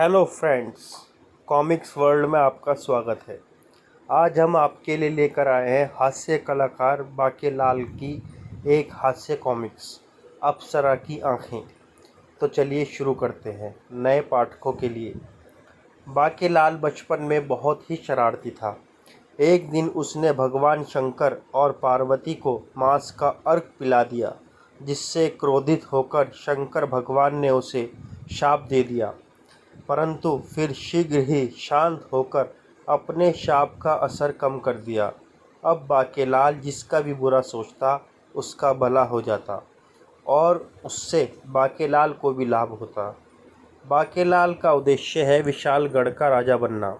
Hello friends, comics world में आपका स्वागत है। आज हम आपके लिए लेकर आए हैं हास्य कलाकार बाकेलाल की एक हास्य कॉमिक्स अप्सरा की आँखें। तो चलिए शुरू करते हैं नए पाठकों के लिए। बाकेलाल बचपन में बहुत ही शरारती था। एक दिन उसने भगवान शंकर और पार्वती को मांस का अर्घ पिला दिया, जिससे क्रोधित होकर शंकर भगवान ने उसे शाप दे दिया। परंतु फिर शीघ्र ही शांत होकर अपने शाप का असर कम कर दिया। अब बाकेलाल जिसका भी बुरा सोचता उसका भला हो जाता और उससे बाकेलाल को भी लाभ होता। बाकेलाल का उद्देश्य है विशालगढ़ का राजा बनना,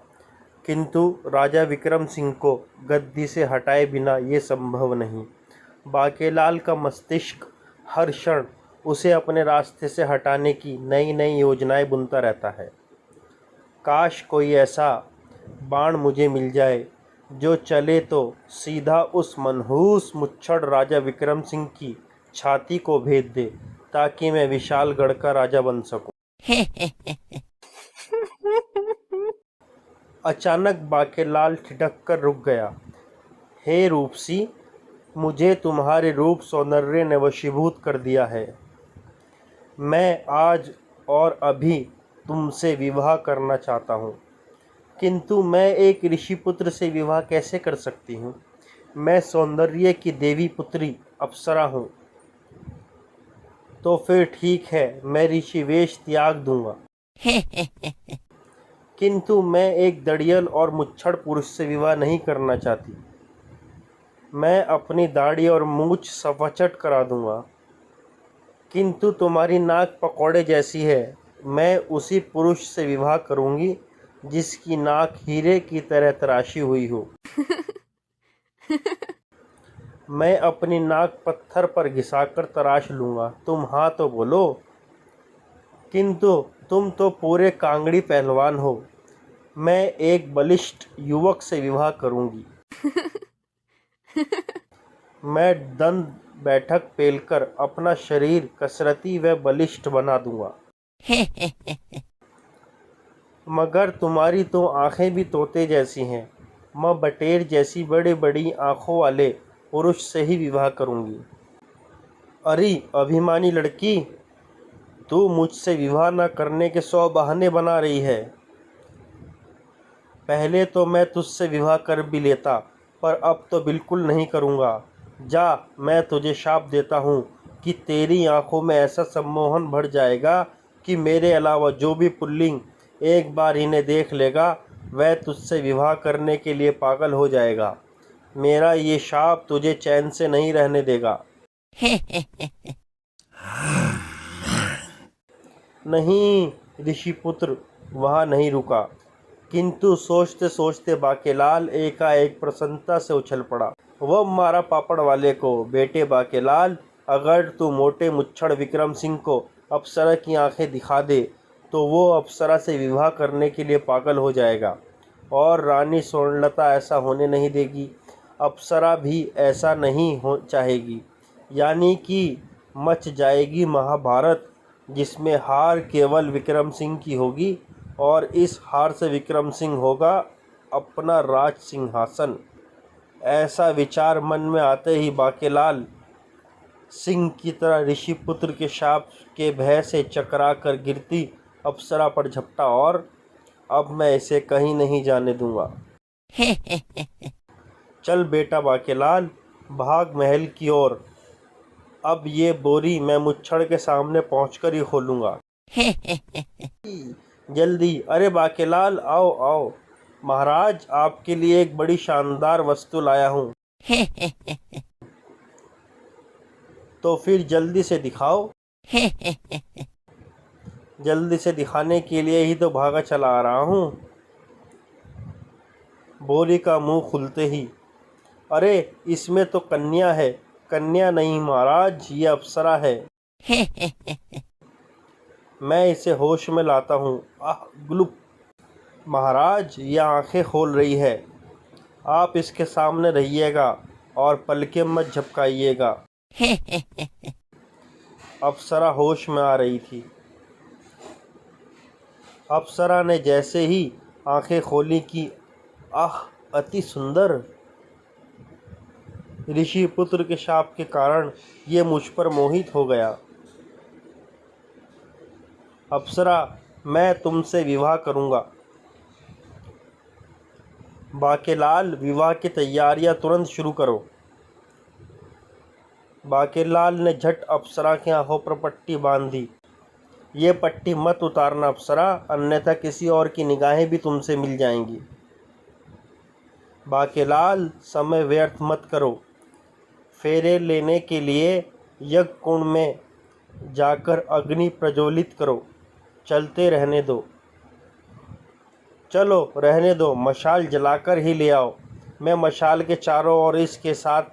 किंतु राजा विक्रम सिंह को गद्दी से हटाए बिना ये संभव नहीं। बाकेलाल का मस्तिष्क हर क्षण उसे अपने रास्ते से हटाने की नई नई योजनाएं बुनता रहता है। काश कोई ऐसा बाण मुझे मिल जाए जो चले तो सीधा उस मनहूस मुच्छड़ राजा विक्रम सिंह की छाती को भेद दे, ताकि मैं विशालगढ़ का राजा बन सकूं। अचानक बाकेलाल ठिठक कर रुक गया। हे रूपसी, मुझे तुम्हारे रूप सौंदर्य ने वशीभूत कर दिया है। मैं आज और अभी तुमसे विवाह करना चाहता हूँ, किंतु मैं एक ऋषि पुत्र से विवाह कैसे कर सकती हूँ? मैं सौंदर्य की देवी पुत्री अप्सरा हूँ। तो फिर ठीक है, मैं ऋषि वेश त्याग दूंगा। किंतु मैं एक दड़ियल और मुच्छड़ पुरुष से विवाह नहीं करना चाहती। मैं अपनी दाढ़ी और मूछ सफाचट करा दूंगा। किंतु तुम्हारी नाक पकौड़े जैसी है। मैं उसी पुरुष से विवाह करूंगी जिसकी नाक हीरे की तरह तराशी हुई हो। मैं अपनी नाक पत्थर पर घिसाकर तराश लूंगा। तुम हाँ तो बोलो। किंतु तुम तो पूरे कांगड़ी पहलवान हो। मैं एक बलिष्ठ युवक से विवाह करूंगी। मैं दंड बैठक पेलकर अपना शरीर कसरती व बलिष्ठ बना दूंगा। मगर तुम्हारी तो आंखें भी तोते जैसी हैं। मैं बटेर जैसी बड़ी बड़ी आंखों वाले पुरुष से ही विवाह करूंगी। अरे अभिमानी लड़की, तू मुझसे विवाह न करने के 100 बहाने बना रही है। पहले तो मैं तुझसे विवाह कर भी लेता, पर अब तो बिल्कुल नहीं करूंगा। जा, मैं तुझे शाप देता हूँ कि तेरी आंखों में ऐसा सम्मोहन भर जाएगा कि मेरे अलावा जो भी पुल्लिंग एक बार इन्हें देख लेगा वह तुझसे विवाह करने के लिए पागल हो जाएगा। मेरा ये शाप तुझे चैन से नहीं रहने देगा। नहीं, ऋषिपुत्र वहाँ नहीं रुका, किंतु सोचते सोचते बाकेलाल एकाएक प्रसन्नता से उछल पड़ा। वह मारा पापड़ वाले को, बेटे बाकेलाल, अगर तू मोटे मुच्छड़ विक्रम सिंह को अप्सरा की आंखें दिखा दे तो वो अप्सरा से विवाह करने के लिए पागल हो जाएगा और रानी स्वर्णलता ऐसा होने नहीं देगी। अप्सरा भी ऐसा नहीं हो चाहेगी, यानी कि मच जाएगी महाभारत, जिसमें हार केवल विक्रम सिंह की होगी और इस हार से विक्रम सिंह होगा अपना राज सिंहासन। ऐसा विचार मन में आते ही बाकेलाल सिंह की तरह ऋषिपुत्र के शाप के भय से चकरा कर गिरती अप्सरा पर झपटा और अब मैं इसे कहीं नहीं जाने दूंगा। चल बेटा बाकेलाल, भाग महल की ओर। अब ये बोरी मैं मुच्छड़ के सामने पहुंचकर ही खोलूंगा। जल्दी। अरे बाकेलाल, आओ आओ। महाराज, आपके लिए एक बड़ी शानदार वस्तु लाया हूँ। तो फिर जल्दी से दिखाओ। जल्दी से दिखाने के लिए ही तो भागा चला आ रहा हूँ। बोरी का मुंह खुलते ही, अरे इसमें तो कन्या है। कन्या नहीं महाराज, ये अप्सरा है। मैं इसे होश में लाता हूँ। आह ग्लुप। महाराज, ये आंखें खोल रही है। आप इसके सामने रहिएगा और पलकें मत झपकाइएगा। अप्सरा होश में आ रही थी। अप्सरा ने जैसे ही आंखें खोली कि आह, अति सुंदर। ऋषि पुत्र के शाप के कारण ये मुझ पर मोहित हो गया। अप्सरा, मैं तुमसे विवाह करूंगा। बाकेलाल, विवाह की तैयारियां तुरंत शुरू करो। बाकेलाल ने झट अप्सरा की आंखों पर पट्टी बांध दी। ये पट्टी मत उतारना अप्सरा, अन्यथा किसी और की निगाहें भी तुमसे मिल जाएंगी। बाकेलाल, समय व्यर्थ मत करो। फेरे लेने के लिए यज्ञ कुंड में जाकर अग्नि प्रज्वलित करो। चलते रहने दो। चलो रहने दो, मशाल जलाकर ही ले आओ। मैं मशाल के चारों ओर इसके साथ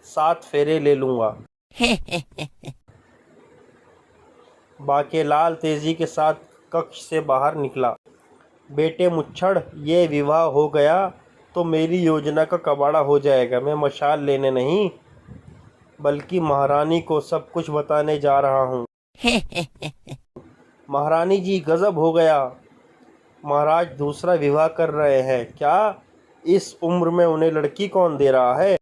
7 फेरे ले लूँगा। बाकेलाल तेजी के साथ कक्ष से बाहर निकला। बेटे मुच्छड़, ये विवाह हो गया तो मेरी योजना का कबाड़ा हो जाएगा। मैं मशाल लेने नहीं बल्कि महारानी को सब कुछ बताने जा रहा हूँ। महारानी जी, गजब हो गया। महाराज दूसरा विवाह कर रहे हैं क्या? इस उम्र में उन्हें लड़की कौन दे रहा है?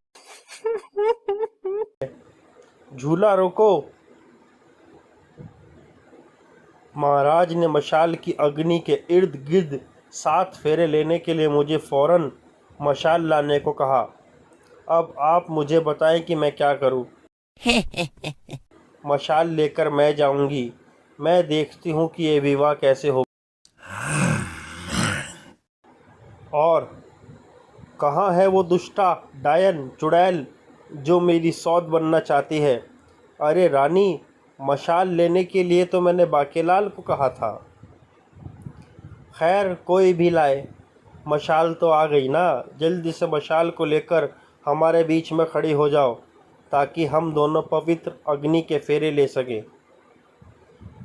झूला रोको। महाराज ने मशाल की अग्नि के इर्द गिर्द 7 फेरे लेने के लिए मुझे फौरन मशाल लाने को कहा। अब आप मुझे बताएं कि मैं क्या करूं। मशाल लेकर मैं जाऊंगी। मैं देखती हूँ कि ये विवाह कैसे हो। और कहाँ है वो दुष्टा डायन चुड़ैल जो मेरी सौत बनना चाहती है? अरे रानी, मशाल लेने के लिए तो मैंने बाकेलाल को कहा था। खैर, कोई भी लाए, मशाल तो आ गई ना। जल्दी से मशाल को लेकर हमारे बीच में खड़ी हो जाओ ताकि हम दोनों पवित्र अग्नि के फेरे ले सकें।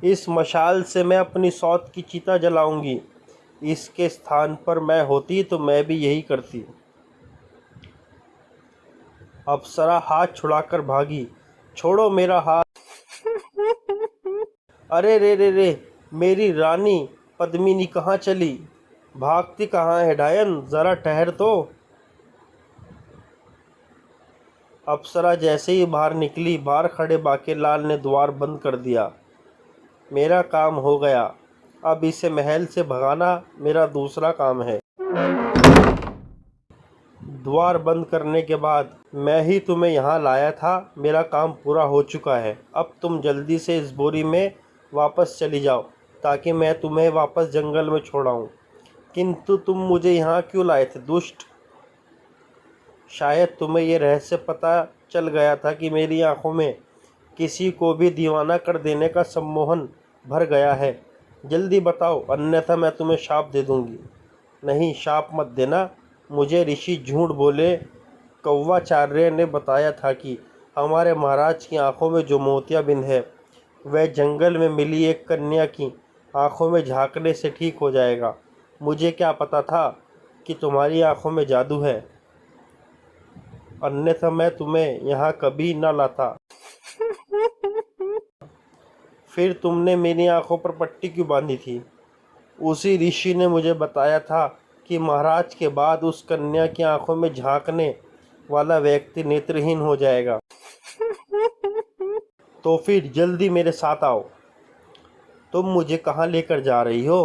इस मशाल से मैं अपनी सौत की चिता जलाऊंगी। इसके स्थान पर मैं होती तो मैं भी यही करती। अप्सरा हाथ छुड़ाकर भागी। छोड़ो मेरा हाथ। अरे रे रे रे, मेरी रानी पद्मिनी कहाँ चली? भागती कहाँ है डायन? ज़रा ठहर तो। अप्सरा जैसे ही बाहर निकली, बाहर खड़े बाकेलाल ने द्वार बंद कर दिया। मेरा काम हो गया। अब इसे महल से भगाना मेरा दूसरा काम है। द्वार बंद करने के बाद मैं ही तुम्हें यहाँ लाया था। मेरा काम पूरा हो चुका है। अब तुम जल्दी से इस बोरी में वापस चली जाओ ताकि मैं तुम्हें वापस जंगल में छोड़ाऊँ। किंतु तुम मुझे यहाँ क्यों लाए थे दुष्ट? शायद तुम्हें यह रहस्य पता चल गया था कि मेरी आंखों में किसी को भी दीवाना कर देने का सम्मोहन भर गया है। जल्दी बताओ, अन्यथा मैं तुम्हें शाप दे दूंगी। नहीं, शाप मत देना। मुझे ऋषि झूठ बोले। कौवाचार्य ने बताया था कि हमारे महाराज की आंखों में जो मोतियाबिंद है वह जंगल में मिली एक कन्या की आंखों में झांकने से ठीक हो जाएगा। मुझे क्या पता था कि तुम्हारी आंखों में जादू है, अन्यथा मैं तुम्हें यहाँ कभी न लाता। फिर तुमने मेरी आंखों पर पट्टी क्यों बांधी थी? उसी ऋषि ने मुझे बताया था कि महाराज के बाद उस कन्या की आंखों में झांकने वाला व्यक्ति नेत्रहीन हो जाएगा। तो फिर जल्दी मेरे साथ आओ। तुम मुझे कहाँ लेकर जा रही हो?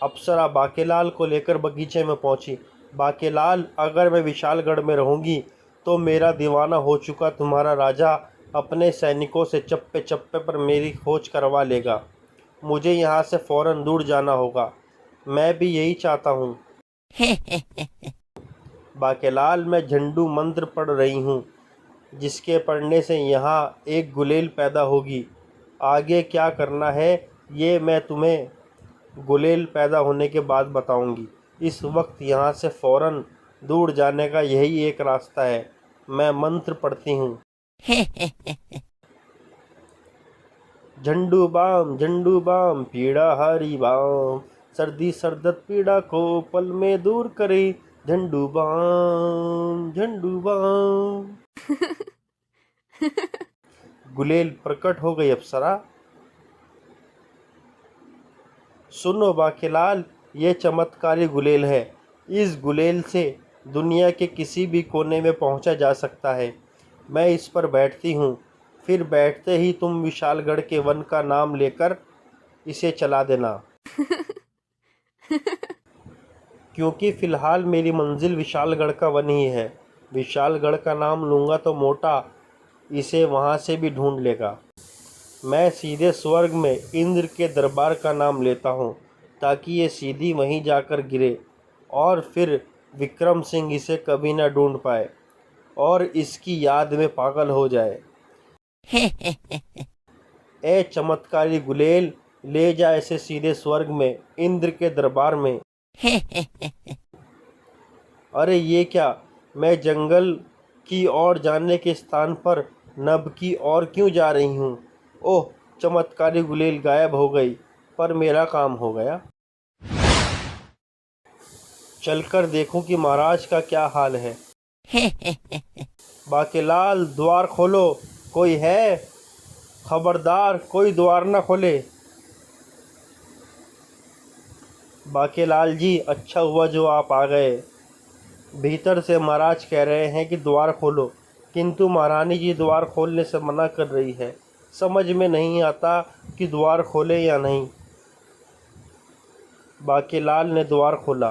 अप्सरा बाकेलाल को लेकर बगीचे में पहुंची। बाकेलाल, अगर मैं विशालगढ़ में रहूंगी तो मेरा दीवाना हो चुका तुम्हारा राजा अपने सैनिकों से चप्पे चप्पे पर मेरी खोज करवा लेगा। मुझे यहाँ से फौरन दूर जाना होगा। मैं भी यही चाहता हूँ। बाकेलाल, मैं झंडू मंत्र पढ़ रही हूँ जिसके पढ़ने से यहाँ एक गुलेल पैदा होगी। आगे क्या करना है ये मैं तुम्हें गुलेल पैदा होने के बाद बताऊंगी। इस वक्त यहाँ से फौरन दूर जाने का यही एक रास्ता है। मैं मंत्र पढ़ती हूँ। झंडू बाम पीड़ा हारी बाम, सर्दी सरदत पीड़ा को पल में दूर करे। झंडू बाम झंडू बाम। गुलेल प्रकट हो गई अप्सरा। सुनो बाकेलाल, ये चमत्कारी गुलेल है। इस गुलेल से दुनिया के किसी भी कोने में पहुंचा जा सकता है। मैं इस पर बैठती हूँ, फिर बैठते ही तुम विशालगढ़ के वन का नाम लेकर इसे चला देना, क्योंकि फ़िलहाल मेरी मंजिल विशालगढ़ का वन ही है। विशालगढ़ का नाम लूँगा तो मोटा इसे वहाँ से भी ढूंढ लेगा। मैं सीधे स्वर्ग में इंद्र के दरबार का नाम लेता हूँ, ताकि ये सीधी वहीं जाकर गिरे और फिर विक्रम सिंह इसे कभी ना ढूंढ पाए और इसकी याद में पागल हो जाए। ए चमत्कारी गुलेल, ले जा इसे सीधे स्वर्ग में, इंद्र के दरबार में। अरे ये क्या, मैं जंगल की ओर जाने के स्थान पर नभ की ओर क्यों जा रही हूँ? ओह, चमत्कारी गुलेल गायब हो गई, पर मेरा काम हो गया। चलकर देखूं कि महाराज का क्या हाल है। बाकेलाल, द्वार खोलो, कोई है? खबरदार, कोई द्वार न खोले। बाकेलाल जी, अच्छा हुआ जो आप आ गए। भीतर से महाराज कह रहे हैं कि द्वार खोलो, किंतु महारानी जी द्वार खोलने से मना कर रही है। समझ में नहीं आता कि द्वार खोले या नहीं। बाकेलाल ने द्वार खोला।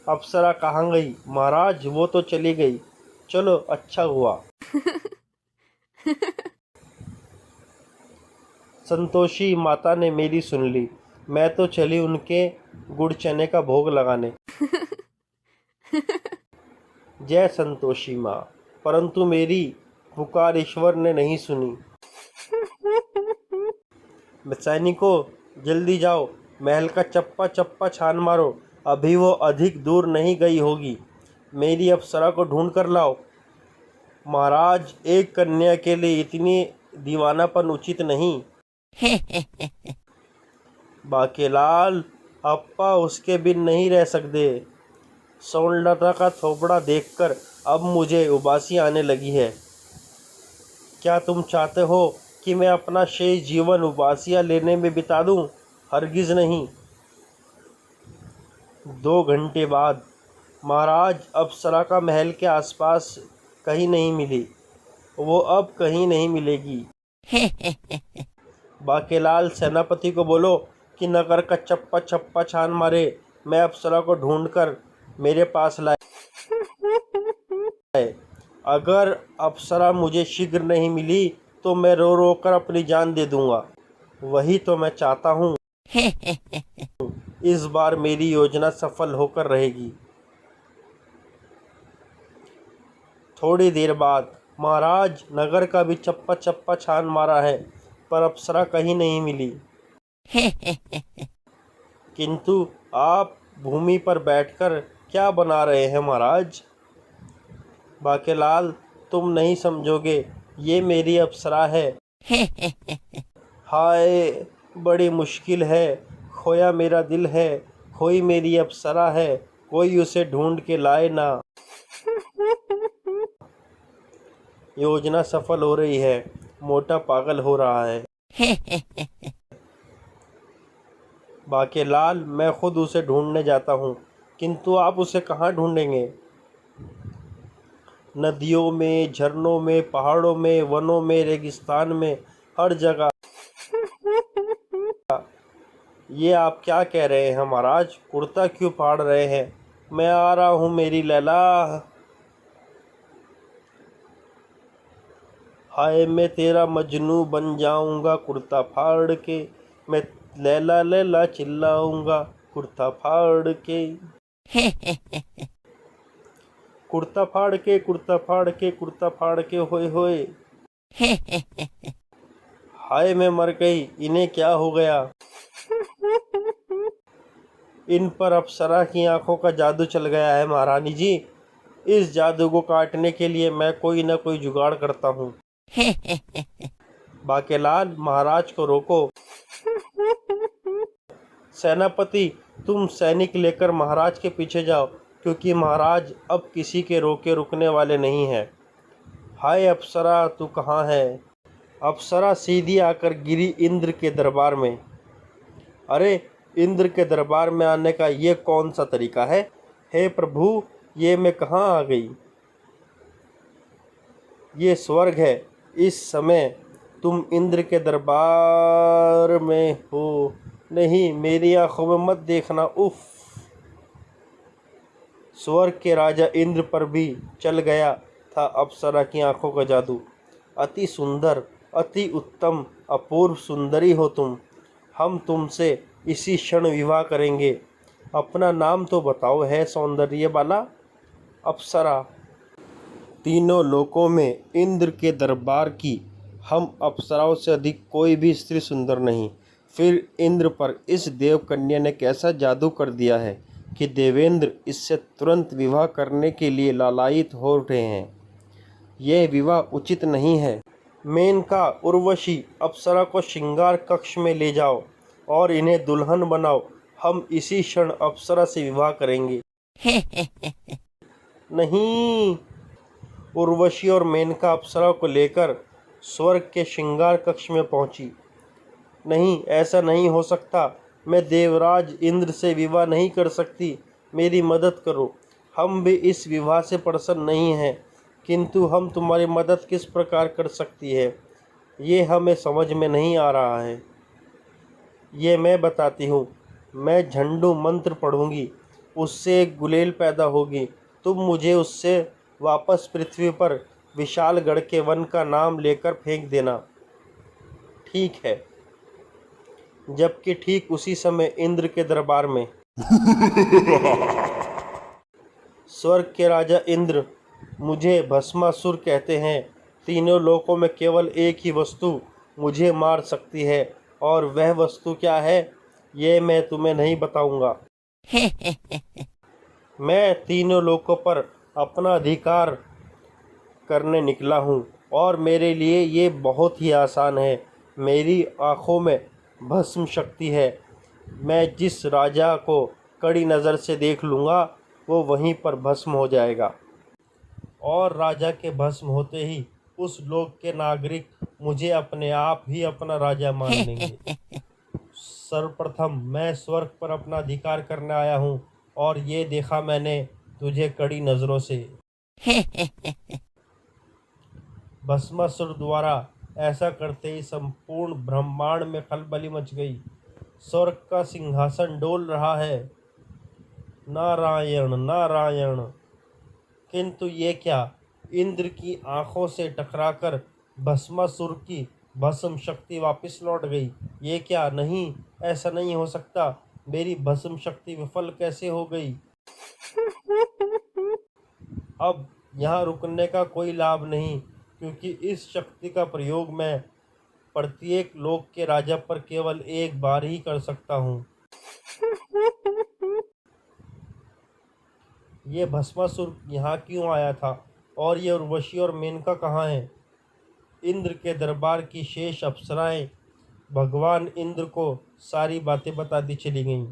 अप्सरा कहाँ गई? महाराज, वो तो चली गई। चलो, अच्छा हुआ। संतोषी माता ने मेरी सुन ली। मैं तो चली उनके गुड़ चने का भोग लगाने। जय संतोषी माँ, परंतु मेरी पुकार ईश्वर ने नहीं सुनी। सैनिकों, जल्दी जाओ, महल का चप्पा चप्पा छान मारो, अभी वो अधिक दूर नहीं गई होगी। मेरी अप्सरा को ढूंढ कर लाओ। महाराज, एक कन्या के लिए इतनी दीवानापन उचित नहीं। बाकेलाल, अप्पा उसके बिन नहीं रह सकते। सोनलता का थोपड़ा देखकर अब मुझे उबासी आने लगी है। क्या तुम चाहते हो कि मैं अपना शेष जीवन उबासियाँ लेने में बिता दूं? हरगिज़ नहीं। 2 घंटे बाद महाराज, अप्सरा का महल के आसपास कहीं नहीं मिली। वो अब कहीं नहीं मिलेगी। बाकेलाल, सेनापति को बोलो कि नगर का चप्पा चप्पा छान मारे, मैं अप्सरा को ढूंढकर मेरे पास लाए। अगर अप्सरा मुझे शीघ्र नहीं मिली तो मैं रो रो कर अपनी जान दे दूंगा। वही तो मैं चाहता हूँ। इस बार मेरी योजना सफल होकर रहेगी। थोड़ी देर बाद, महाराज, नगर का भी चप्पा चप्पा छान मारा है, पर अप्सरा कहीं नहीं मिली। किंतु आप भूमि पर बैठकर क्या बना रहे हैं महाराज? बाकेलाल, तुम नहीं समझोगे, ये मेरी अप्सरा है। हाय, बड़ी मुश्किल है। खोया मेरा दिल है, खोई मेरी अप्सरा है, कोई उसे ढूंढ के लाए ना। योजना सफल हो रही है, मोटा पागल हो रहा है। बाकेलाल, मैं खुद उसे ढूंढने जाता हूँ, किंतु आप उसे कहाँ ढूंढेंगे? नदियों में, झरनों में, पहाड़ों में, वनों में, रेगिस्तान में, हर जगह। ये आप क्या कह रहे हैं महाराज? कुर्ता क्यों फाड़ रहे हैं? मैं आ रहा हूँ मेरी लैला। हाय, मैं तेरा मजनू बन जाऊंगा कुर्ता फाड़ के, मैं लैला लैला चिल्लाऊंगा कुर्ता फाड़ के। कुर्ता फाड़ के, कुर्ता फाड़ के, कुर्ता फाड़ के, होए होए। हाय, मैं मर गई, इन्हें क्या हो गया? इन पर अप्सरा की आंखों का जादू चल गया है महारानी जी। इस जादू को काटने के लिए मैं कोई न कोई जुगाड़ करता हूँ। बाकेलाल, महाराज को रोको। सेनापति, तुम सैनिक लेकर महाराज के पीछे जाओ, क्योंकि महाराज अब किसी के रोके रुकने वाले नहीं हैं। हाय अप्सरा, तू कहाँ है? अप्सरा सीधी आकर गिरी इंद्र के दरबार में। अरे, इंद्र के दरबार में आने का ये कौन सा तरीका है? हे प्रभु, ये मैं कहाँ आ गई? ये स्वर्ग है। इस समय तुम इंद्र के दरबार में हो। नहीं, मेरी आंखों में मत देखना। उफ! स्वर्ग के राजा इंद्र पर भी चल गया था अप्सरा की आंखों का जादू। अति सुंदर, अति उत्तम, अपूर्व सुंदरी हो तुम। हम तुमसे इसी क्षण विवाह करेंगे। अपना नाम तो बताओ, है सौंदर्य बाला। अप्सरा, तीनों लोकों में इंद्र के दरबार की हम अप्सराओं से अधिक कोई भी स्त्री सुंदर नहीं। फिर इंद्र पर इस देवकन्या ने कैसा जादू कर दिया है कि देवेंद्र इससे तुरंत विवाह करने के लिए लालायित हो उठे हैं। यह विवाह उचित नहीं है। मेनका, उर्वशी, अप्सरा को श्रृंगार कक्ष में ले जाओ और इन्हें दुल्हन बनाओ। हम इसी क्षण अप्सरा से विवाह करेंगे। नहीं! उर्वशी और मेनका अप्सरा को लेकर स्वर्ग के श्रृंगार कक्ष में पहुंची। नहीं, ऐसा नहीं हो सकता। मैं देवराज इंद्र से विवाह नहीं कर सकती। मेरी मदद करो। हम भी इस विवाह से प्रसन्न नहीं हैं, किंतु हम तुम्हारी मदद किस प्रकार कर सकती है, ये हमें समझ में नहीं आ रहा है। ये मैं बताती हूँ। मैं झंडू मंत्र पढ़ूंगी, उससे एक गुलेल पैदा होगी। तुम मुझे उससे वापस पृथ्वी पर विशालगढ़ के वन का नाम लेकर फेंक देना। ठीक है। जबकि ठीक उसी समय इंद्र के दरबार में स्वर्ग के राजा इंद्र मुझे भस्मासुर कहते हैं। तीनों लोकों में केवल एक ही वस्तु मुझे मार सकती है, और वह वस्तु क्या है, ये मैं तुम्हें नहीं बताऊंगा। मैं तीनों लोकों पर अपना अधिकार करने निकला हूँ, और मेरे लिए ये बहुत ही आसान है। मेरी आँखों में भस्म शक्ति है। मैं जिस राजा को कड़ी नज़र से देख लूँगा, वो वहीं पर भस्म हो जाएगा, और राजा के भस्म होते ही उस लोक के नागरिक मुझे अपने आप ही अपना राजा मान लेंगे। सर्वप्रथम मैं स्वर्ग पर अपना अधिकार करने आया हूँ, और ये देखा मैंने तुझे कड़ी नज़रों से। भस्मासुर द्वारा ऐसा करते ही संपूर्ण ब्रह्मांड में खलबली मच गई। स्वर्ग का सिंहासन डोल रहा है। नारायण नारायण! किंतु ये क्या? इंद्र की आंखों से टकराकर भस्मासुर की भस्म शक्ति वापस लौट गई। ये क्या? नहीं, ऐसा नहीं हो सकता। मेरी भस्म शक्ति विफल कैसे हो गई? अब यहाँ रुकने का कोई लाभ नहीं, क्योंकि इस शक्ति का प्रयोग मैं प्रत्येक लोक के राजा पर केवल एक बार ही कर सकता हूँ। ये भस्मासुर यहाँ क्यों आया था, और ये उर्वशी और मेनका कहाँ हैं? इंद्र के दरबार की शेष अप्सराएं भगवान इंद्र को सारी बातें बताती चली गईं,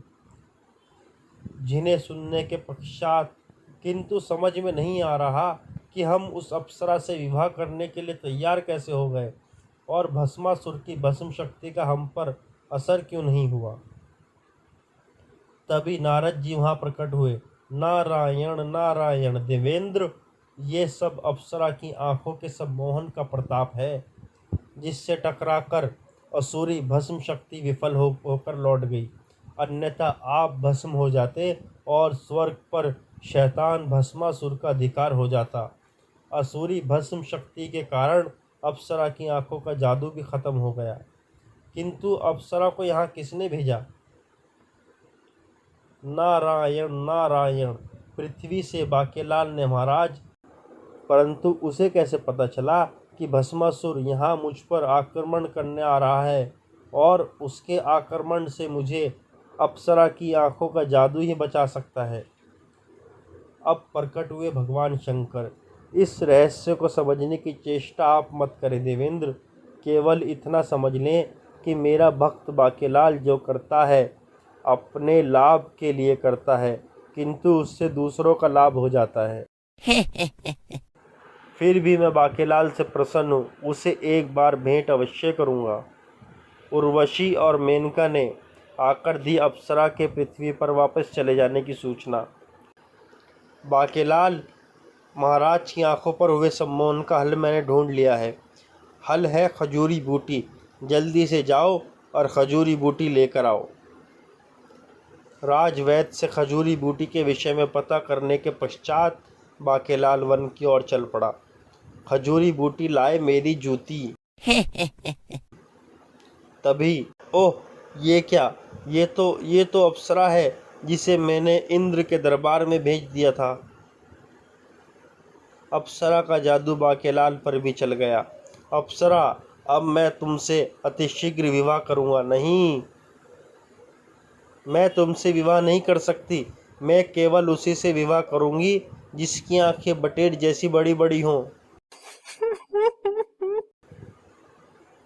जिन्हें सुनने के पश्चात किंतु समझ में नहीं आ रहा कि हम उस अप्सरा से विवाह करने के लिए तैयार कैसे हो गए, और भस्मासुर की भस्म शक्ति का हम पर असर क्यों नहीं हुआ। तभी नारद जी वहाँ प्रकट हुए। नारायण नारायण! देवेंद्र, ये सब अप्सरा की आंखों के सम्मोहन का प्रताप है, जिससे टकराकर असुरी भस्म शक्ति विफल होकर लौट गई। अन्यथा आप भस्म हो जाते और स्वर्ग पर शैतान भस्मासुर का अधिकार हो जाता। असुरी भस्म शक्ति के कारण अप्सरा की आंखों का जादू भी खत्म हो गया। किंतु अप्सरा को यहाँ किसने भेजा? नारायण नारायण! पृथ्वी से बाकेलाल ने महाराज। परंतु उसे कैसे पता चला कि भस्मासुर यहाँ मुझ पर आक्रमण करने आ रहा है, और उसके आक्रमण से मुझे अप्सरा की आंखों का जादू ही बचा सकता है। अब प्रकट हुए भगवान शंकर। इस रहस्य को समझने की चेष्टा आप मत करें देवेंद्र। केवल इतना समझ लें कि मेरा भक्त बाकेलाल जो करता है अपने लाभ के लिए करता है, किंतु उससे दूसरों का लाभ हो जाता है। फिर भी मैं बाकेलाल से प्रसन्न हूँ। उसे एक बार भेंट अवश्य करूँगा। उर्वशी और मेनका ने आकर दी अप्सरा के पृथ्वी पर वापस चले जाने की सूचना। बाकेलाल, महाराज की आंखों पर हुए सम्मोहन का हल मैंने ढूंढ लिया है। हल है खजूरी बूटी। जल्दी से जाओ और खजूरी बूटी लेकर आओ। राजवैद्य से खजूरी बूटी के विषय में पता करने के पश्चात बाकेलाल वन की ओर चल पड़ा। खजूरी बूटी लाए मेरी जूती। तभी, ओह ये क्या, ये तो अप्सरा है जिसे मैंने इंद्र के दरबार में भेज दिया था। अप्सरा का जादू बाकेलाल पर भी चल गया। अप्सरा, अब मैं तुमसे अतिशीघ्र विवाह करूंगा। नहीं, मैं तुमसे विवाह नहीं कर सकती। मैं केवल उसी से विवाह करूंगी जिसकी आंखें बटेर जैसी बड़ी बड़ी हों।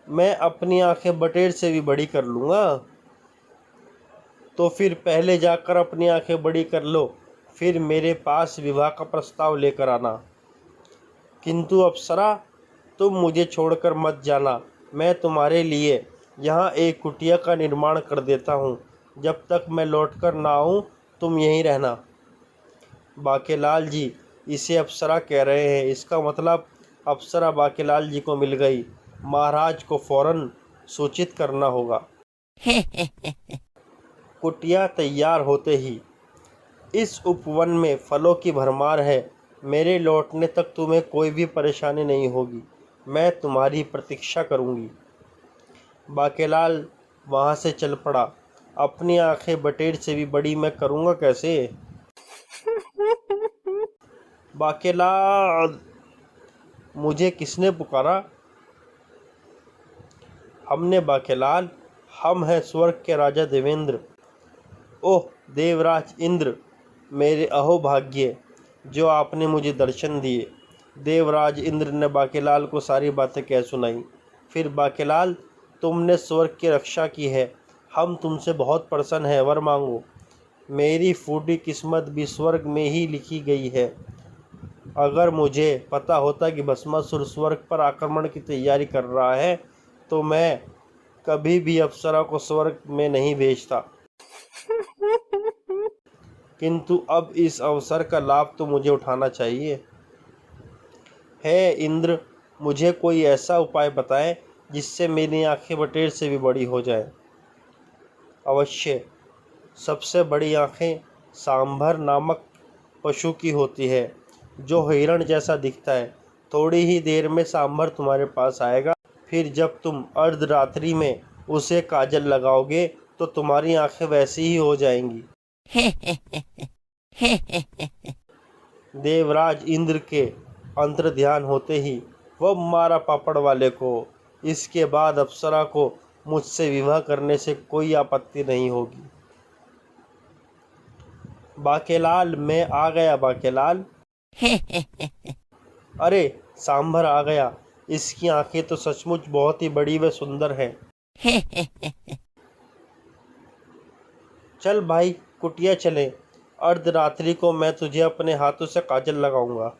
मैं अपनी आंखें बटेर से भी बड़ी कर लूँगा। तो फिर पहले जाकर अपनी आंखें बड़ी कर लो, फिर मेरे पास विवाह का प्रस्ताव लेकर आना। किंतु अप्सरा, तुम मुझे छोड़कर मत जाना। मैं तुम्हारे लिए यहाँ एक कुटिया का निर्माण कर देता हूँ। जब तक मैं लौटकर ना आऊँ तुम यहीं रहना। बाकेलाल जी, इसे अप्सरा कह रहे हैं। इसका मतलब अप्सरा बाकेलाल जी को मिल गई। महाराज को फौरन सूचित करना होगा। कुटिया तैयार होते ही, इस उपवन में फलों की भरमार है। मेरे लौटने तक तुम्हें कोई भी परेशानी नहीं होगी। मैं तुम्हारी प्रतीक्षा करूंगी। बाकेलाल वहाँ से चल पड़ा। अपनी आंखें बटेर से भी बड़ी मैं करूँगा कैसे? बाकेलाल, मुझे किसने पुकारा? हमने बाकेलाल, हम हैं स्वर्ग के राजा देवेंद्र। ओह देवराज इंद्र, मेरे अहोभाग्य जो आपने मुझे दर्शन दिए। देवराज इंद्र ने बाकेलाल को सारी बातें कह सुनाई। फिर बाकेलाल, तुमने स्वर्ग की रक्षा की है। हम तुमसे बहुत प्रसन्न हैं। वर मांगो। मेरी फूटी किस्मत भी स्वर्ग में ही लिखी गई है। अगर मुझे पता होता कि भस्मासुर स्वर्ग पर आक्रमण की तैयारी कर रहा है तो मैं कभी भी अप्सरा को स्वर्ग में नहीं भेजता। किंतु अब इस अवसर का लाभ तो मुझे उठाना चाहिए। हे इंद्र, मुझे कोई ऐसा उपाय बताएं जिससे मेरी आंखें बटेर से भी बड़ी हो जाएं। अवश्य। सबसे बड़ी आंखें सांभर नामक पशु की होती है जो हिरण जैसा दिखता है। थोड़ी ही देर में सांभर तुम्हारे पास आएगा। फिर जब तुम अर्धरात्रि में उसे काजल लगाओगे तो तुम्हारी आंखें वैसी ही हो जाएंगी। देवराज इंद्र के अंतर ध्यान होते ही वह मारा पापड़ वाले को। इसके बाद अप्सरा को मुझसे विवाह करने से कोई आपत्ति नहीं होगी। बाकेलाल, मैं आ गया बाकेलाल। अरे सांभर आ गया। इसकी आंखें तो सचमुच बहुत ही बड़ी व सुंदर हैं। चल भाई, कुटिया चले। अर्धरात्रि को मैं तुझे अपने हाथों से काजल लगाऊंगा।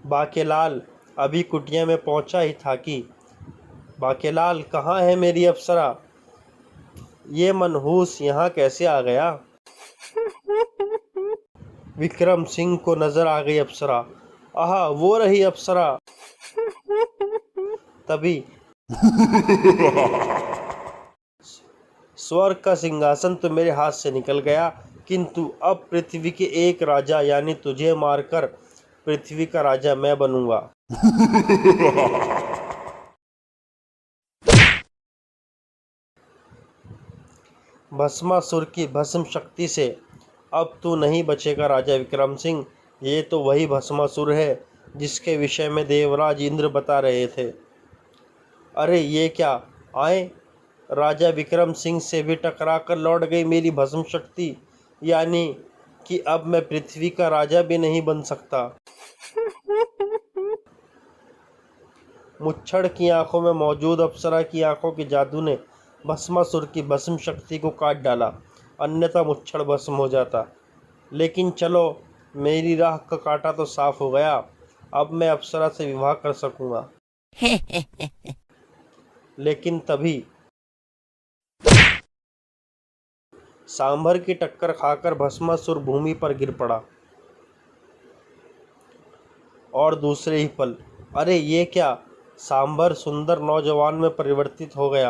बाकेलाल अभी कुटिया में पहुंचा ही था कि बाकेलाल, कहाँ है मेरी अप्सरा? ये मनहूस यहाँ कैसे आ गया? विक्रम सिंह को नजर आ गई अप्सरा। आहा, वो रही अप्सरा। तभी स्वर्ग का सिंहासन तो मेरे हाथ से निकल गया, किंतु अब पृथ्वी के एक राजा यानी तुझे मारकर पृथ्वी का राजा मैं बनूंगा। भस्मासुर की भस्म शक्ति से अब तू नहीं बचेगा राजा विक्रम सिंह। ये तो वही भस्मासुर है जिसके विषय में देवराज इंद्र बता रहे थे। अरे ये क्या, आए राजा विक्रम सिंह से भी टकरा कर लौट गई मेरी भस्म शक्ति। यानी कि अब मैं पृथ्वी का राजा भी नहीं बन सकता। मुच्छड़ की आंखों में मौजूद अप्सरा की आंखों के जादू ने भस्मासुर की भस्म शक्ति को काट डाला, अन्यथा मुच्छड़ भस्म हो जाता। लेकिन चलो, मेरी राह का कांटा तो साफ हो गया। अब मैं अप्सरा से विवाह कर सकूंगा। लेकिन तभी सांभर की टक्कर खाकर भस्मासुर भूमि पर गिर पड़ा और दूसरे ही पल, अरे ये क्या, सांभर सुंदर नौजवान में परिवर्तित हो गया।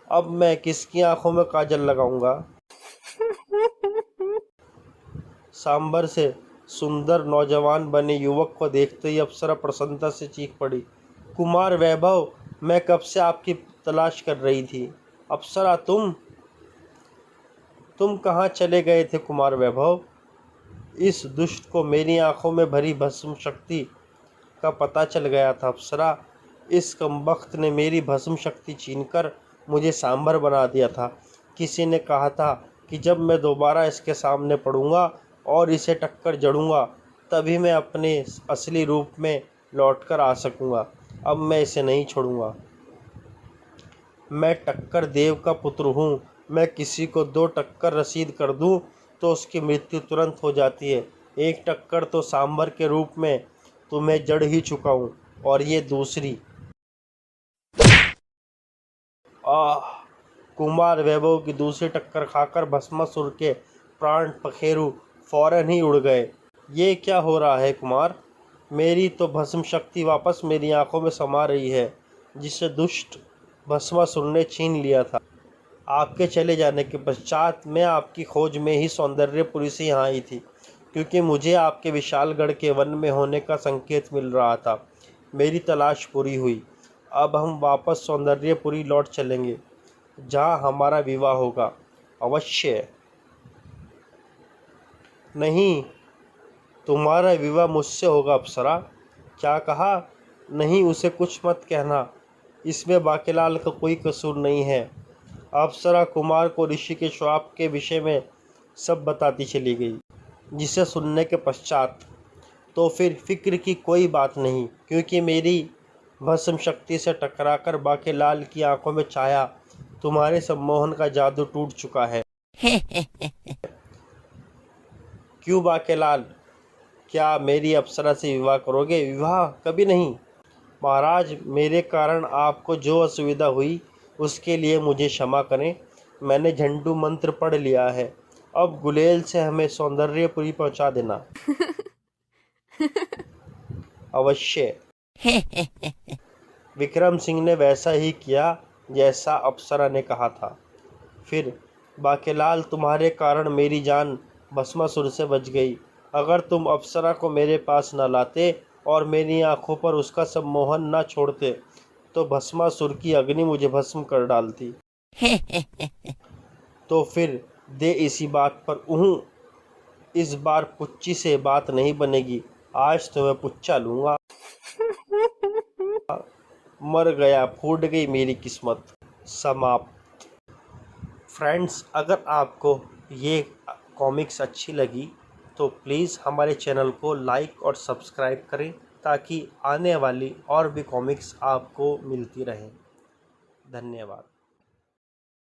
अब मैं किसकी आंखों में काजल लगाऊंगा। सांभर से सुंदर नौजवान बने युवक को देखते ही अप्सरा प्रसन्नता से चीख पड़ी, कुमार वैभव, मैं कब से आपकी तलाश कर रही थी। अप्सरा, तुम कहाँ चले गए थे कुमार वैभव। इस दुष्ट को मेरी आंखों में भरी भस्म शक्ति का पता चल गया था। अप्सरा, इस कमबख्त ने मेरी भस्म शक्ति छीनकर मुझे सांभर बना दिया था। किसी ने कहा था कि जब मैं दोबारा इसके सामने पड़ूंगा और इसे टक्कर जड़ूंगा तभी मैं अपने असली रूप में लौटकर आ सकूंगा। अब मैं इसे नहीं छोड़ूंगा। मैं टक्कर देव का पुत्र हूँ। मैं किसी को 2 टक्कर रसीद कर दूँ तो उसकी मृत्यु तुरंत हो जाती है। एक टक्कर तो सांभर के रूप में तुम्हें जड़ ही चुका हूँ और ये दूसरी। कुमार वैभव की दूसरी टक्कर खाकर भस्मासुर के प्राण पखेरु फौरन ही उड़ गए। ये क्या हो रहा है कुमार। मेरी तो भस्म शक्ति वापस मेरी आंखों में समा रही है जिसे दुष्ट भस्मासुर ने छीन लिया था। आपके चले जाने के पश्चात मैं आपकी खोज में ही सौंदर्यपुरी से यहाँ आई थी, क्योंकि मुझे आपके विशालगढ़ के वन में होने का संकेत मिल रहा था। मेरी तलाश पूरी हुई। अब हम वापस सौंदर्यपुरी लौट चलेंगे जहाँ हमारा विवाह होगा। अवश्य नहीं, तुम्हारा विवाह मुझसे होगा अप्सरा। क्या कहा। नहीं, उसे कुछ मत कहना, इसमें बाकेलाल का कोई कसूर नहीं है। अप्सरा कुमार को ऋषि के श्राप के विषय में सब बताती चली गई, जिसे सुनने के पश्चात तो फिर फिक्र की कोई बात नहीं, क्योंकि मेरी भस्म शक्ति से टकराकर बाकेलाल की आंखों में छाया तुम्हारे सम्मोहन का जादू टूट चुका है। क्यों बाकेलाल, क्या मेरी अप्सरा से विवाह करोगे। विवाह कभी नहीं महाराज। मेरे कारण आपको जो असुविधा हुई उसके लिए मुझे क्षमा करें। मैंने झंडू मंत्र पढ़ लिया है। अब गुलेल से हमें सौंदर्यपुरी पहुंचा देना। अवश्य। विक्रम सिंह ने वैसा ही किया जैसा अप्सरा ने कहा था। फिर बाकेलाल, तुम्हारे कारण मेरी जान भस्मासुर से बच गई। अगर तुम अप्सरा को मेरे पास न लाते और मेरी आंखों पर उसका सम्मोहन न छोड़ते तो भस्मासुर की अग्नि मुझे भस्म कर डालती। तो फिर दे इसी बात पर इस बार पुच्ची से बात नहीं बनेगी। आज तो मैं पुच्चा लूँगा। मर गया, फूट गई मेरी किस्मत। समाप्त। फ्रेंड्स, अगर आपको ये कॉमिक्स अच्छी लगी तो प्लीज़ हमारे चैनल को लाइक और सब्सक्राइब करें ताकि आने वाली और भी कॉमिक्स आपको मिलती रहें। धन्यवाद।